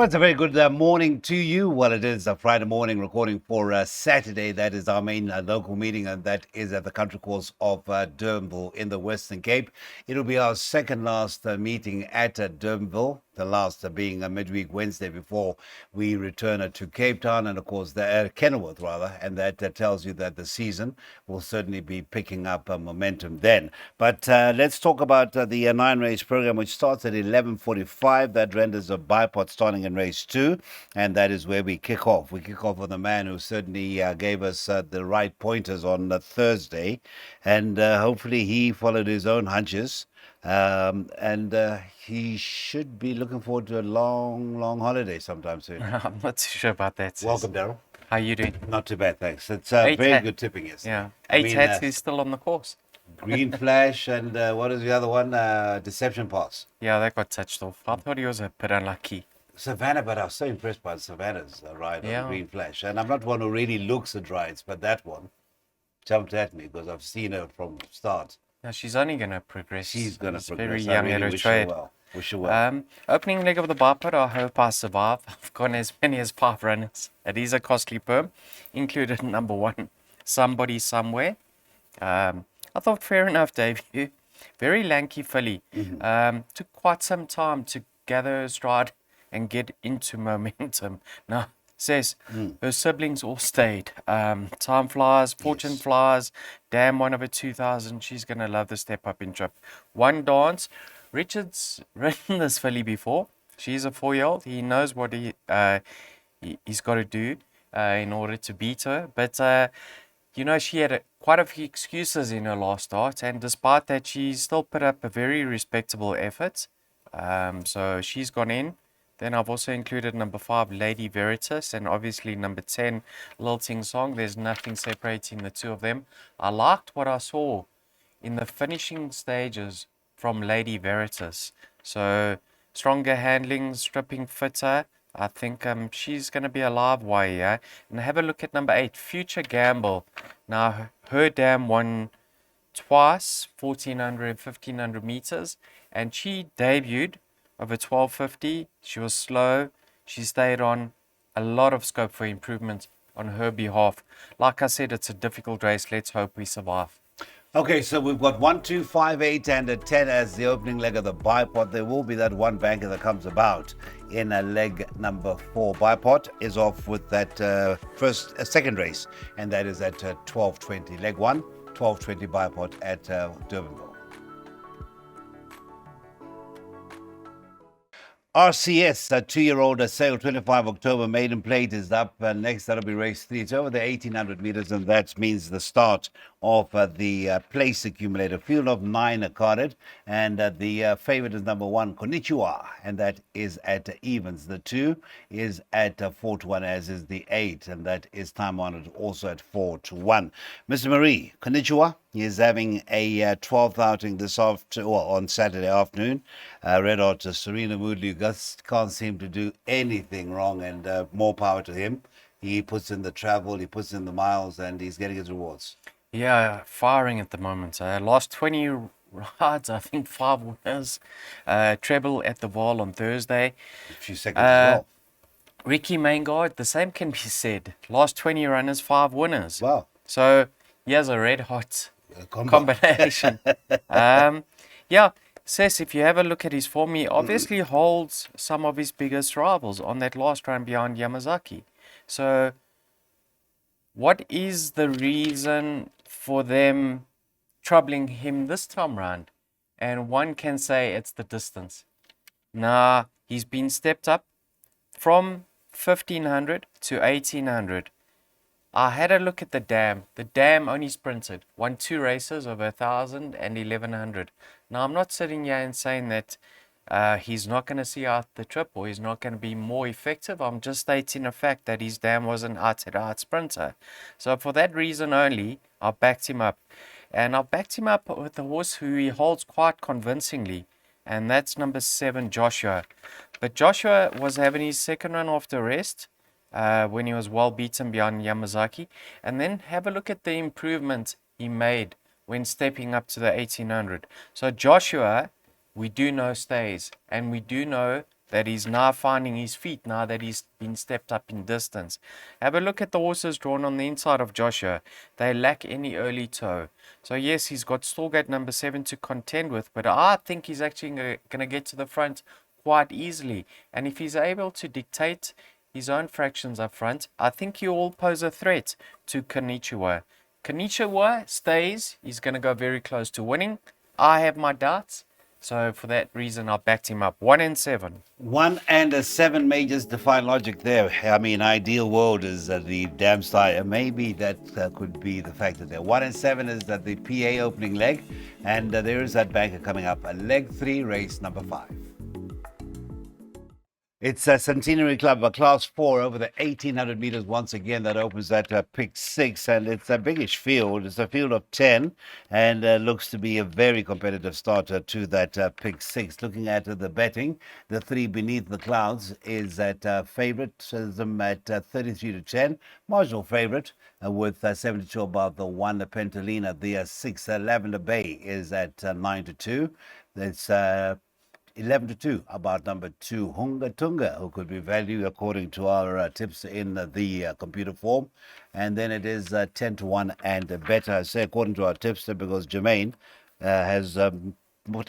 Well, it's a very good morning to you. Well, it is a Friday morning recording for Saturday. That is our main local meeting, and that is at the country course of Durbanville in the Western Cape. It'll be our second last meeting at Durbanville, the last being a midweek Wednesday before we return to Cape Town and, of course, the Kenilworth, rather. And that tells you that the season will certainly be picking up momentum then. But let's talk about the nine race program, which starts at 11:45. That renders a bipod starting in race 2, and that is where we kick off. We kick off with a man who certainly gave us the right pointers on Thursday, and hopefully he followed his own hunches. And he should be looking forward to a long, long holiday sometime soon. I'm not too sure about that. Sis. Welcome, Daryl. How you doing? Not too bad, thanks. It's Eight very hat- good tipping yesterday. Yeah, I eight mean, hats is still on the course. Green Flash and what is the other one? Deception Pass. Yeah, that got touched off. I thought he was a bit unlucky. Savannah, but I was so impressed by Savannah's ride Yeah. on Green Flash. And I'm not one who really looks at rides, but that one jumped at me because I've seen her from start. Now she's only going to progress. She's going to She's progress. very I young really at her wish her trade. well. Wish her well. Opening leg of the bipod, I hope I survive. I've gone as many as 5 runners. It is a costly perm, included number 1, Somebody Somewhere. I thought fair enough debut. Very lanky filly. Took quite some time to gather her stride and get into momentum. Now, says her siblings all stayed. Time flies, fortune flies. Damn, 1 over 2,000. She's going to love the step up in trip. One dance. Richard's ridden this filly before. She's a 4-year-old. He knows what he's got to do in order to beat her. But, she had quite a few excuses in her last start. And despite that, she still put up a very respectable effort. So she's gone in. Then I've also included number 5, Lady Veritas, and obviously number 10, Lilting Song. There's nothing separating the two of them. I liked what I saw in the finishing stages from Lady Veritas. So stronger handling, stripping fitter. I think she's going to be a live wire. Yeah? And have a look at number 8, Future Gamble. Now, her dam won twice, 1,400, 1,500 meters, and she debuted over 1250. She was slow. She stayed on. A lot of scope for improvement on her behalf. Like I said, it's a difficult race. Let's hope we survive. Okay, so we've got 1, 2, 5, 8, and a 10 as the opening leg of the bipod. There will be that one banker that comes about in a leg number 4. Bipod is off with that second race, and that is at 12:20. Leg 1, 12:20 bipod at Durbanville. RCS, a 2-year-old sale, 25 October, maiden plate is up. Next, that'll be race 3. It's over the 1,800 meters, and that means the start of the place accumulator. Field of 9 carded, and the favorite is number 1, Konnichiwa, and that is at evens. The 2 is at 4-1, as is the 8, and that is time honored also at 4-1. Mr. Marie, Konnichiwa. He is having a 12th outing on Saturday afternoon. Red Hot Serena Moodley can't seem to do anything wrong, and more power to him. He puts in the travel, he puts in the miles, and he's getting his rewards. Yeah, firing at the moment. Last 20 rides, I think 5 winners. Treble at the Vaal on Thursday. A few seconds as well. Ricky Maingard, the same can be said. Last 20 runners, 5 winners. Wow. So he has a red hot combination. Says if you have a look at his form, he obviously holds some of his biggest rivals on that last run behind Yamazaki. So what is the reason for them troubling him this time round? And one can say it's the distance. Nah, he's been stepped up from 1,500 to 1,800. I had a look at the dam. The dam only sprinted. Won 2 races over 1,000 and 1,100. Now, I'm not sitting here and saying that he's not going to see out the trip or he's not going to be more effective. I'm just stating a fact that his dam was an out-and-out sprinter. So for that reason only, I backed him up. And I backed him up with a horse who he holds quite convincingly. And that's number 7, Joshua. But Joshua was having his second run after rest. When he was well beaten beyond Yamazaki. And then have a look at the improvement he made when stepping up to the 1,800. So Joshua, we do know stays. And we do know that he's now finding his feet now that he's been stepped up in distance. Have a look at the horses drawn on the inside of Joshua. They lack any early toe. So yes, he's got Storgate number 7 to contend with, but I think he's actually going to get to the front quite easily. And if he's able to dictate his own fractions up front, I think he will pose a threat to Konichiwa. Konichiwa stays. He's going to go very close to winning. I have my doubts. So for that reason, I backed him up. 1 and 7. 1 and a 7 may just defy logic there. I mean, ideal world is the damn style. Maybe that could be the factor there. 1 and 7 is that the PA opening leg, and there is that banker coming up. Leg 3, race number 5. It's a Centenary Club, a class 4 over the 1800 meters. Once again, that opens at pick 6, and it's a biggish field. It's a field of 10, and looks to be a very competitive starter to that pick 6. Looking at the betting, the 3 Beneath the Clouds is at favoritism at 33 to 10, marginal favorite with 72 about the 1 Pentalina. The 6 Lavender Bay is at 9 to 2. It's 11 to 2 about number 2 Hunga Tunga, who could be valued according to our tips in the computer form. And then it is 10 to 1 and better, I say, according to our tips, because Jermaine has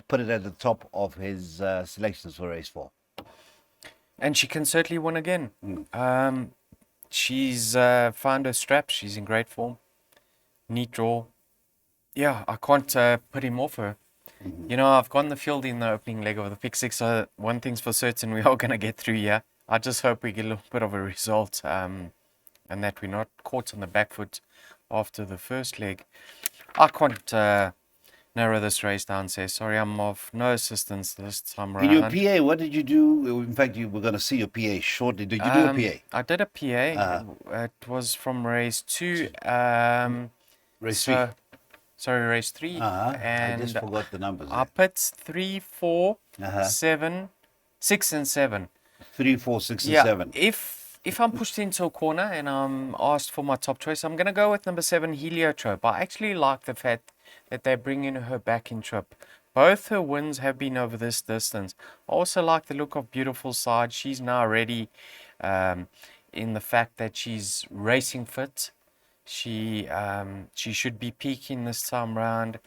put it at the top of his selections for race 4. And she can certainly win again. She's found her strap. She's in great form. Neat draw. Yeah, I can't put him off her. You know, I've gone the field in the opening leg of the pick 6, so one thing's for certain, we are going to get through here. I just hope we get a little bit of a result and that we're not caught on the back foot after the first leg. I can't narrow this race down, say. Sorry, I'm of no assistance this time around. In your PA, what did you do? In fact, you were going to see your PA shortly. Did you do a PA? I did a PA. It was from race 2. Race 3? Sorry, race 3. And I just forgot the numbers. I put 3, 4, 7, 6 and 7. 3, 4, 6 and 7. If I'm pushed into a corner and I'm asked for my top choice, I'm going to go with number 7, Heliotrope. I actually like the fact that they're bringing her back in trip. Both her wins have been over this distance. I also like the look of Beautiful Side. She's now ready in the fact that she's racing fit. She should be peaking this time round.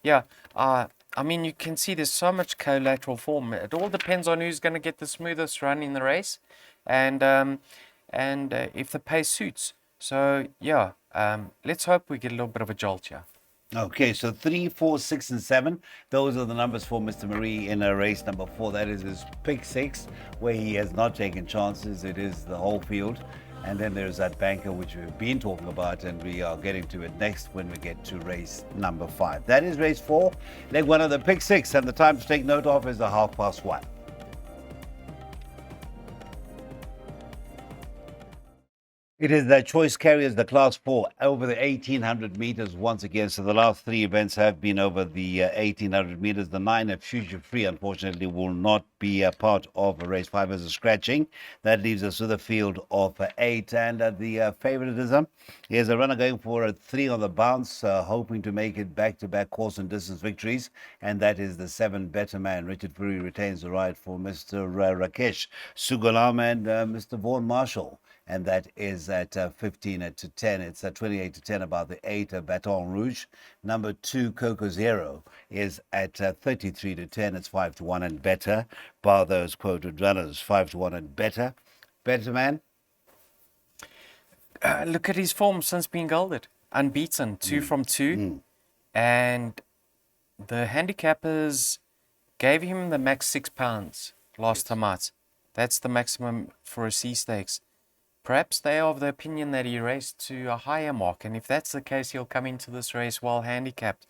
Yeah, I mean, you can see there's so much collateral form. It all depends on who's going to get the smoothest run in the race, and if the pace suits. So yeah, let's hope we get a little bit of a jolt here. Okay, so 3, 4, 6, and 7. Those are the numbers for Mr. Marie in race number 4. That is his pick 6, where he has not taken chances. It is the whole field. And then there's that banker, which we've been talking about, and we are getting to it next when we get to race number 5. That is race 4, leg 1 of the pick 6, and the time to take note of is the 1:30. It is the Choice Carriers, the Class 4, over the 1800 meters once again. So the last 3 events have been over the 1800 meters. The 9 at Future Free, unfortunately, will not be a part of race 5 as a scratching. That leaves us with a field of 8. And the favoritism is a runner going for a 3 on the bounce, hoping to make it back-to-back course and distance victories. And that is the 7 Better Man. Richard Fury retains the ride for Mr. Rakesh Sugalam and Mr. Vaughan Marshall. And that is at 15 to 10. It's 28 to 10 about the 8 Baton Rouge. Number 2 Coco Zero is at 33 to 10. It's 5 to 1 and better. Bar those quoted runners, 5 to 1 and better. Better Man. Look at his form since being gelded. Unbeaten, 2 from 2. And the handicappers gave him the max £6 last time out. That's the maximum for a C stakes. Perhaps they are of the opinion that he raced to a higher mark, and if that's the case, he'll come into this race well handicapped.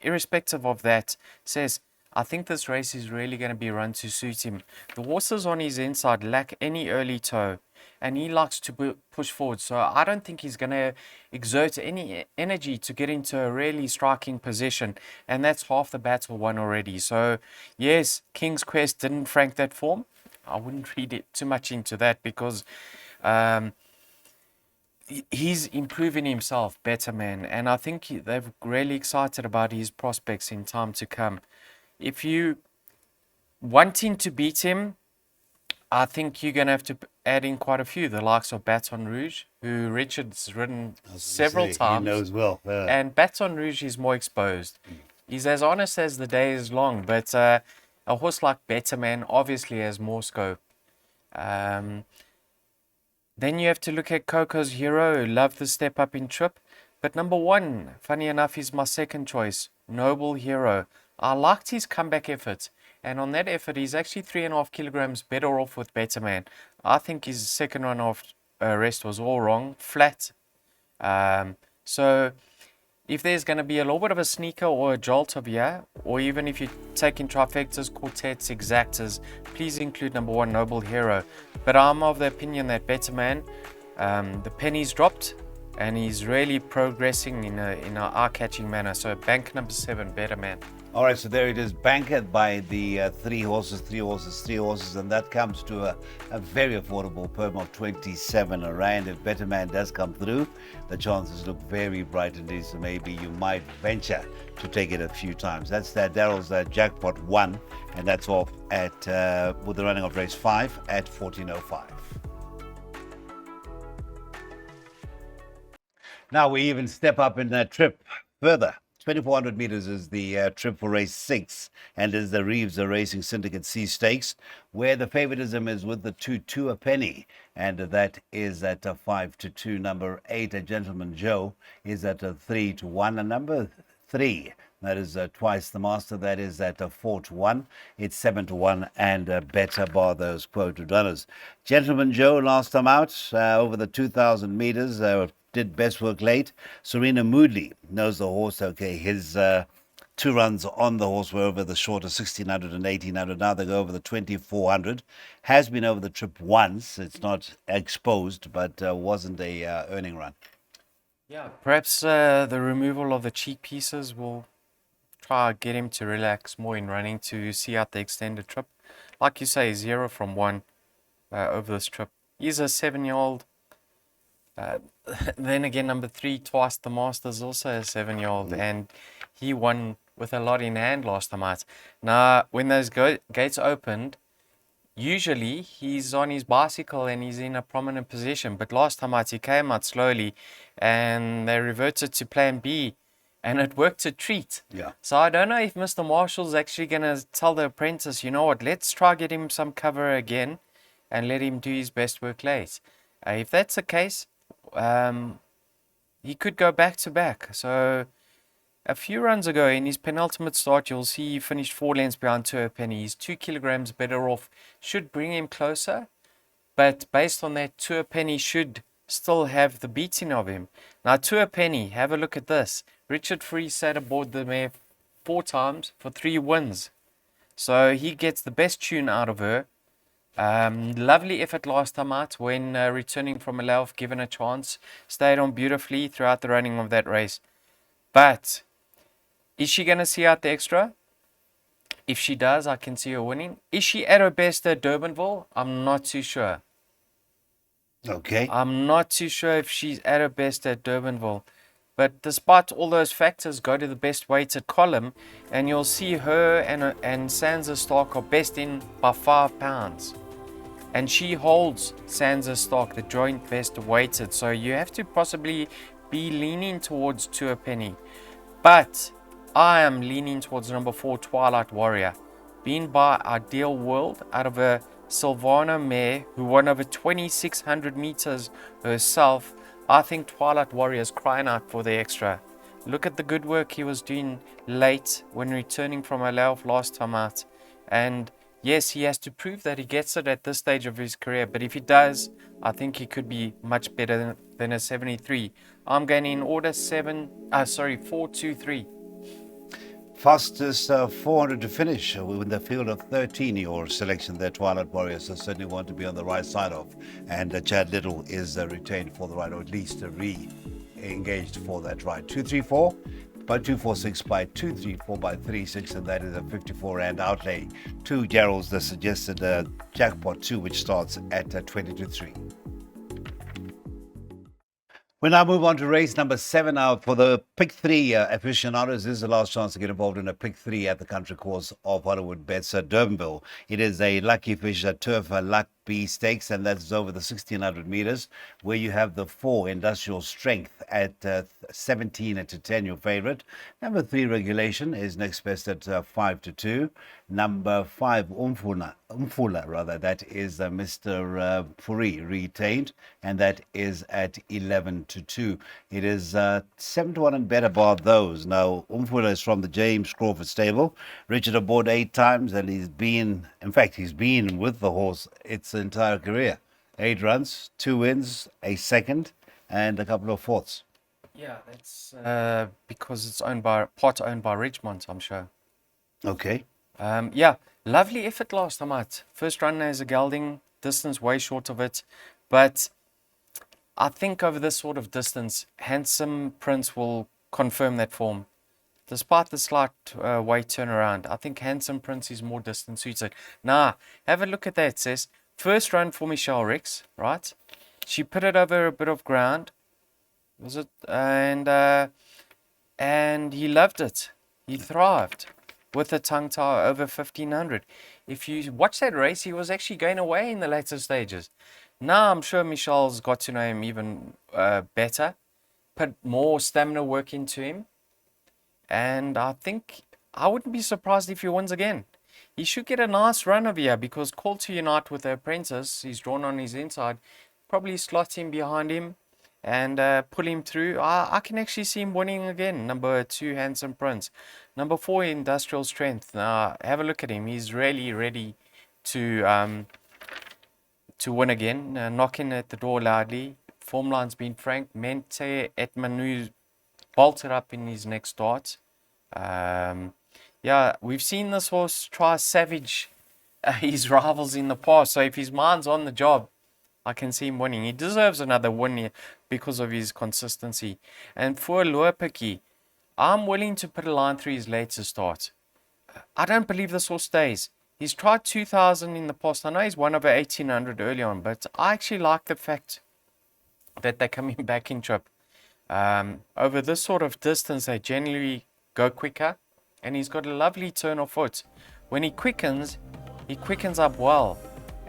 Irrespective of that, says, I think this race is really going to be run to suit him. The horses on his inside lack any early toe, and he likes to push forward, so I don't think he's going to exert any energy to get into a really striking position, and that's half the battle won already. So, yes, King's Quest didn't frank that form. I wouldn't read it too much into that because he's improving himself, Better Man, and I think they're really excited about his prospects in time to come. If you wanting to beat him, I think you're going to have to add in quite a few, the likes of Baton Rouge, who Richard's ridden several He times. knows well. And Baton Rouge is more exposed. He's as honest as the day is long, but a horse like Better Man obviously has more scope. Then you have to look at Coco's Hero, love the step up in trip. But number one, funny enough, is my second choice, Noble Hero. I liked his comeback effort. And on that effort, he's actually 3.5 kilograms better off with Better Man. I think his second run off rest was all wrong, flat. So if there's going to be a little bit of a sneaker or a jolt of or even if you're taking trifectas, quartets, exactas, please include number one, Noble Hero. But I'm of the opinion that Better Man, the penny's dropped and he's really progressing in an eye-catching manner. So bank number 7, Better Man. All right, so there it is, bankered by the three horses, and that comes to a very affordable perm of 27 rand. If Better Man does come through, the chances look very bright indeed, so maybe you might venture to take it a few times. That's Daryl's jackpot 1, and that's off at with the running of race 5 at 14.05. Now we even step up in that trip further. 2,400 meters is the trip for race 6, and is the Reeves Racing Syndicate C Stakes, where the favoritism is with the 2 a penny, and that is at 5-2. Number 8, a Gentleman Joe, is at 3-1, and number 3, that is twice the master, that is at 4-1. It's 7-1, and better bar those quoted runners. Gentleman Joe last time out over the 2,000 meters. Did best work late. Serena Moodley knows the horse okay. His 2 runs on the horse were over the shorter 1,600 and 1,800. Now they go over the 2,400. Has been over the trip once. It's not exposed, but wasn't a earning run. Yeah, perhaps the removal of the cheek pieces will try to get him to relax more in running to see out the extended trip. Like you say, 0 from 1 over this trip. He's a 7-year-old. Then again, number 3, twice the Masters, also a 7-year-old, and he won with a lot in hand last time out. Now, when those gates opened, usually he's on his bicycle and he's in a prominent position, but last time out he came out slowly and they reverted to plan B, and it worked a treat. Yeah. So I don't know if Mr. Marshall's actually going to tell the apprentice, you know what, let's try get him some cover again and let him do his best work late. If that's the case, he could go back to back. So a few runs ago in his penultimate start, you'll see he finished 4 lengths behind 2 a penny. He's 2 kilograms better off, should bring him closer, but based on that, 2 a penny should still have the beating of him. Now 2 a penny, have a look at this. Richard Free sat aboard the mare 4 times for 3 wins, so he gets the best tune out of her. Lovely effort last time out when returning from a layoff, given a chance, stayed on beautifully throughout the running of that race. But is she going to see out the extra? If she does, I can see her winning. Is she at her best at Durbanville? I'm not too sure. Okay. I'm not too sure if she's at her best at Durbanville. But despite all those factors, go to the best weighted column and you'll see her and Sansa Stark are best in by 5 pounds. And she holds Sansa Stark, the joint best weighted. So you have to possibly be leaning towards 2 a penny. But I am leaning towards number 4, Twilight Warrior. Being by Ideal World out of a Silvano mare who won over 2,600 meters herself. I think Twilight Warrior is crying out for the extra. Look at the good work he was doing late when returning from a layoff last time out. And yes, he has to prove that he gets it at this stage of his career. But if he does, I think he could be much better than a 73. I'm going in order 4, 2, 3. Fastest 400 to finish with the field of 13, your selection there, Twilight Warriors. So certainly want to be on the right side of. And Chad Little is retained for the right, or at least re-engaged for that right. 234 by 246 by 234 by 36, and that is a 54 rand outlay. 2 Gerald's the suggested jackpot 2, which starts at 20-3. We now move on to race number 7 now for the pick 3 aficionados. This is the last chance to get involved in a pick 3 at the country course of Hollywood Bets at Durbanville. It is a lucky fish, a turf, a luck B Stakes, and that's over the 1600 meters, where you have the 4 Industrial Strength at 17 to 10, your favorite. Number 3 Regulation is next best at 5 to 2. Number 5 Umfula rather, that is Mr. Puri retained, and that is at 11 to 2. It is 7 to 1 and better bar those. Now, Umfula is from the James Crawford stable. Richard aboard 8 times, and he's been with the horse its entire career. 8 runs, 2 wins, a second, and a couple of fourths. Yeah, that's because it's owned by Ridgemont, I'm sure. Okay. Yeah, lovely effort last time out. First run as a gelding, distance way short of it, but I think over this sort of distance, Handsome Prince will confirm that form. Despite the slight weight turnaround, I think Handsome Prince is more distance suited. Now, have a look at that, sis. First run for Michelle Rix, right? She put it over a bit of ground. Was it? And he loved it. He thrived with the tongue tie over 1500. If you watch that race, he was actually going away in the later stages. Now I'm sure Michelle's got to know him even better, put more stamina work into him, and I think I wouldn't be surprised if he wins again. He should get a nice run over here because Call to Unite with the apprentice, he's drawn on his inside, probably slot him behind him and pull him through. I can actually see him winning again. Number 2, Handsome Prince. Number 4, Industrial Strength. Now, have a look at him. He's really ready to win again. Knocking at the door loudly. Form line's been frank. Mente et Manu bolted up in his next start. Yeah, we've seen this horse try savage his rivals in the past. So if his mind's on the job, I can see him winning. He deserves another win here because of his consistency. And for Luapiki, I'm willing to put a line through his later start. I don't believe this horse stays. He's tried 2,000 in the past. I know he's won over 1,800 early on, but I actually like the fact that they're coming back in trip. Over this sort of distance, they generally go quicker, and he's got a lovely turn of foot. When he quickens up well.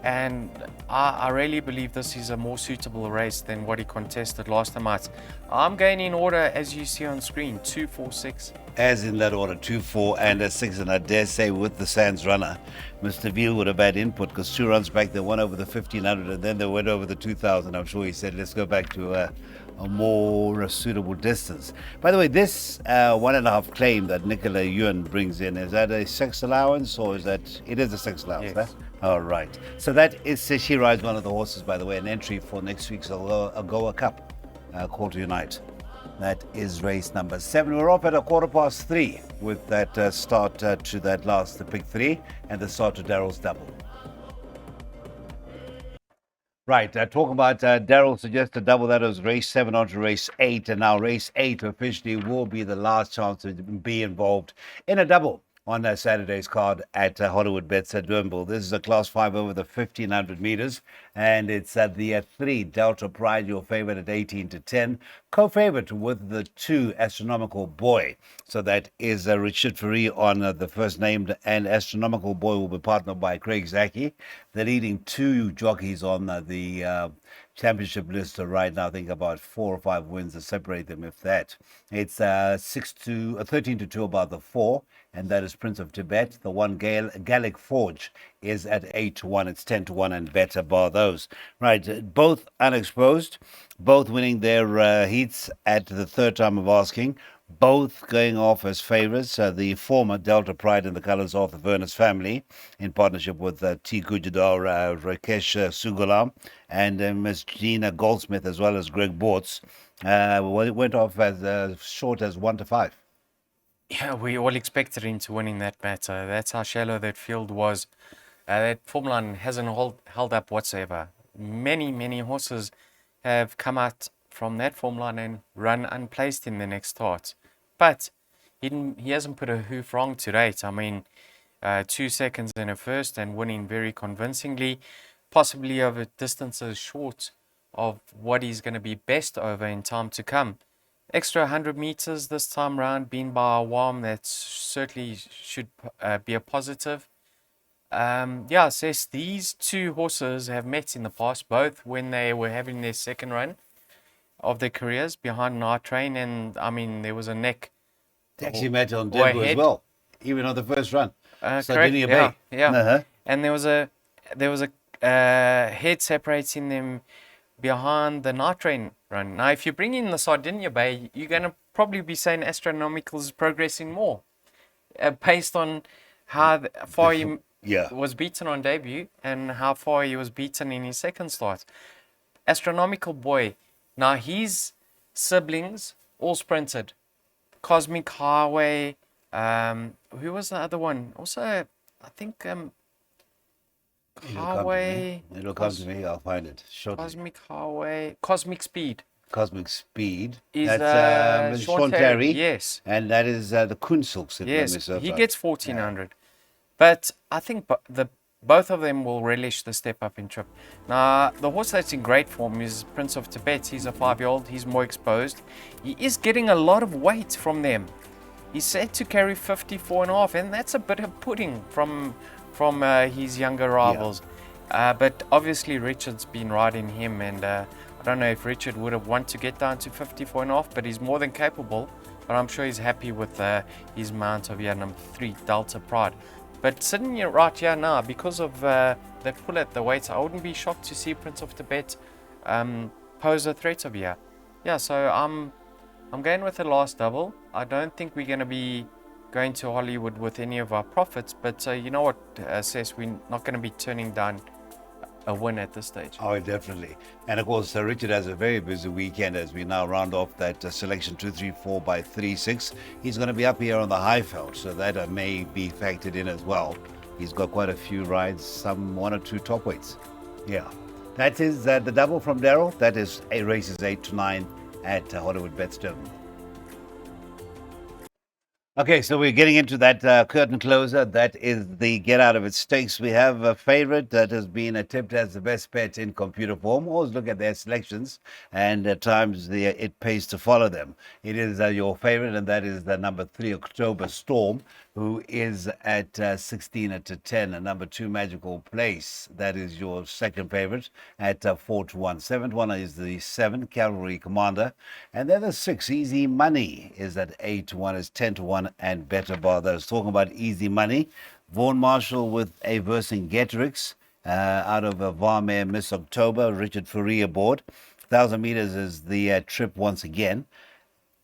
And I really believe this is a more suitable race than what he contested last time out. I'm going in order as you see on screen, 2, 4, 6. As in that order, 2, 4, and a 6. And I dare say with the Sands runner, Mr. Veal would have had input because 2 runs back, they won over the 1,500 and then they went over the 2,000. I'm sure he said, let's go back to a more suitable distance. By the way, this 1.5 claim that Nicola Ewan brings in, is that a sex allowance or is that, it is a sex allowance, Yes. huh? All right. So that is, she rides one of the horses, by the way, an entry for next week's Algoa Cup, Call to Unite. That is race number 7. We're up at 3:15 with that start to that last, the pick 3, and the start to Daryl's double. Right, talking about Daryl suggested double, that was race 7 on to race 8, and now race 8 officially will be the last chance to be involved in a double on Saturday's card at Hollywood Bets at Doornville. This is a class 5 over the 1,500 meters, and it's at the 3 Delta Pride, your favorite at 18 to 10, co-favorite with the 2 Astronomical Boy. So that is Richard Ferry on the first named, and Astronomical Boy will be partnered by Craig Zaki. The leading 2 jockeys on the championship list right now. I think about 4 or 5 wins to separate them, if that. It's 13 to 2 about the 4, and that is Prince of Tibet. The 1 Gallic Forge is at 8 to 1. It's 10 to 1 and better bar those. Right, both unexposed, both winning their heats at the 3rd time of asking. Both going off as favourites. The former Delta Pride in the colours of the Vernus family, in partnership with T. Kujadar, Rakesh Sugulam, and Miss Gina Goldsmith, as well as Greg Bortz. Went off as short as 1 to 5. Yeah, we all expected him to win in that matter. That's how shallow that field was. That form line hasn't held up whatsoever. Many horses have come out from that form line and run unplaced in the next start. But he hasn't put a hoof wrong to date. I mean, 2 seconds in a first and winning very convincingly, possibly over distances short of what he's going to be best over in time to come. Extra 100 meters this time round, being by Awam, that certainly should be a positive. Yeah, says these two horses have met in the past, both when they were having their second run of their careers behind Night Train, and I mean there was a neck They actually met on or Durban as ahead. well, even on the first run. Correct. Sardinia Yeah, Bay. yeah. Uh-huh. And there was a head separating them behind the Night Train run. Now, if you bring in the Sardinia Bay, you're gonna probably be saying Astronomical is progressing more, based on how far he Yeah. was beaten on debut and how far he was beaten in his second start. Astronomical boy. Now his siblings all sprinted. Cosmic Highway. Who was the other one? Also, I think It'll come to me. Highway. It'll come to me. I'll find it shortly. Cosmic Highway. Cosmic Speed Cosmic Speed. is That's Sean Sean Terry. Yes, And that is the Kunsilks. yes. He gets 1400. But I think both of them will relish the step up in trip. Now, the horse that's in great form is Prince of Tibet. He's a 5-year-old. He's more exposed. He is getting a lot of weight from them. He's set to carry 54.5, and that's a bit of pudding from his younger rivals. But obviously, Richard's been riding him, and I don't know if Richard would have wanted to get down to 54.5, but he's more than capable. But I'm sure he's happy with his mount of number 3, Delta Pride. But sitting here right here now, because of the pull at the weights, I wouldn't be shocked to see Prince of Tibet pose a threat of here. Yeah, so I'm going with the last double. I don't think we're going to be going to Hollywood with any of our profits, but you know what, says we're not going to be turning down a win at this stage. Oh, definitely. And of course, Richard has a very busy weekend as we now round off that selection 234 by 36. He's going to be up here on the Highveld, so that may be factored in as well. He's got quite a few rides, some 1 or 2 top weights. Yeah. That is the double from Daryl. That is races 8 to 9 at Hollywood Bets Durban. Okay, so we're getting into that curtain closer. That is the Get Out of It Stakes. We have a favorite that has been tipped as the best bet in computer form. Always look at their selections, and at times it pays to follow them. It is your favorite, and that is the number 3, October Storm, who is at 16 to 10. And number 2, Magical Place. That is your second favorite at 4 to 1. Seventh one is the 7, Cavalry Commander. And then the 6, Easy Money, is at 8 to 1, is 10 to 1. And Better Bar. I was talking about Easy Money. Vaughan Marshall with a Vercingetorix out of Varmare Miss October. Richard Fourie aboard. 1,000 meters is the trip once again.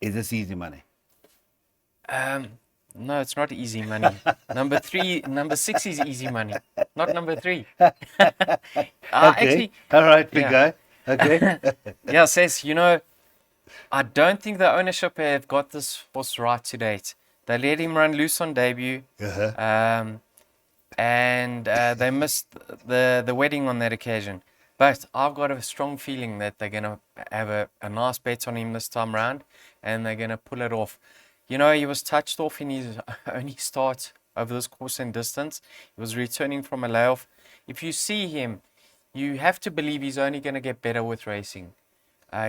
Is this Easy Money? No, it's not Easy Money. Number 6 is Easy Money, not number 3. Okay. Actually, all right, big yeah. guy. Okay. Yeah, says, I don't think the ownership have got this horse right to date. They let him run loose on debut, and they missed the wedding on that occasion. But I've got a strong feeling that they're going to have a nice bet on him this time round, and they're going to pull it off. He was touched off in his only start over this course and distance. He was returning from a layoff. If you see him, you have to believe he's only going to get better with racing.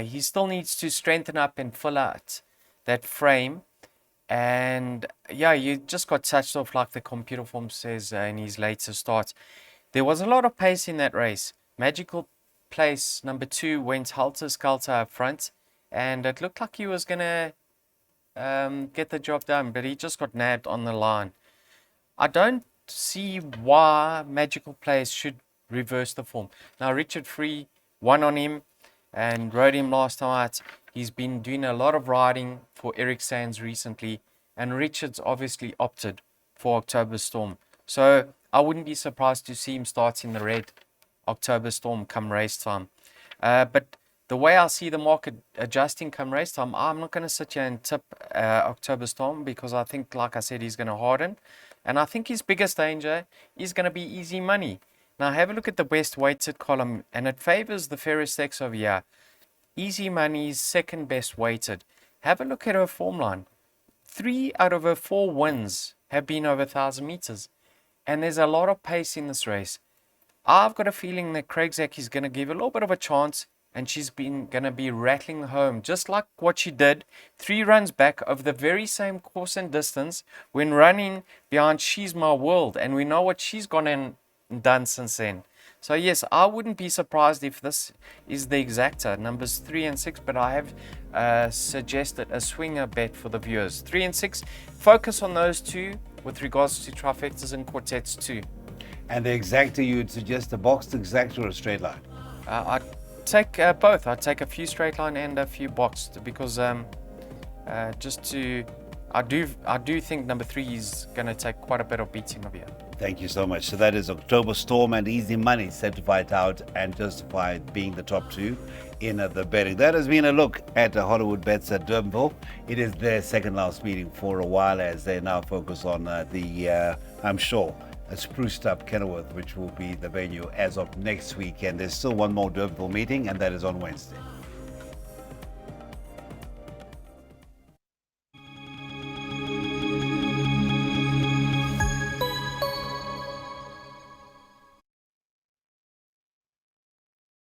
He still needs to strengthen up and fill out that frame. And yeah, you just got touched off, like the computer form says in his later starts. There was a lot of pace in that race. Magical Place, number 2, went helter-skelter up front. And it looked like he was going to get the job done, but he just got nabbed on the line. I don't see why Magical Place should reverse the form. Now, Richard Fourie won on him and rode him last time out. He's been doing a lot of riding for Eric Sands recently, and Richard's obviously opted for October Storm. So I wouldn't be surprised to see him start in the red October Storm come race time. But the way I see the market adjusting come race time, I'm not going to sit here and tip October Storm, because I think, like I said, he's going to harden. And I think his biggest danger is going to be Easy Money. Now, have a look at the best weighted column, and it favors the fairest stakes of here. Easy Money is second best weighted. Have a look at her form line. 3 out of her 4 wins have been over 1,000 meters. And there's a lot of pace in this race. I've got a feeling that Craig Zack is going to give a little bit of a chance. and she's been going to be rattling home, just like what she did 3 runs back over the very same course and distance when running behind She's My World. And we know what she's gone and done since then. So yes, I wouldn't be surprised if this is the exacta, numbers 3 and 6, but I have suggested a swinger bet for the viewers. 3 and 6, focus on those two with regards to trifectas and quartets too. And the exacta, you would suggest a boxed exacta or a straight line? I'd take both. I'd take a few straight line and a few boxed because I do think number 3 is going to take quite a bit of beating of here. Thank you so much. So that is October Storm and Easy Money certified out and justified being the top 2 in the betting. That has been a look at Hollywood Bets at Durbanville. It is their second last meeting for a while as they now focus on I'm sure, a spruced up Kenilworth, which will be the venue as of next week. And there's still one more Durbanville meeting, and that is on Wednesday.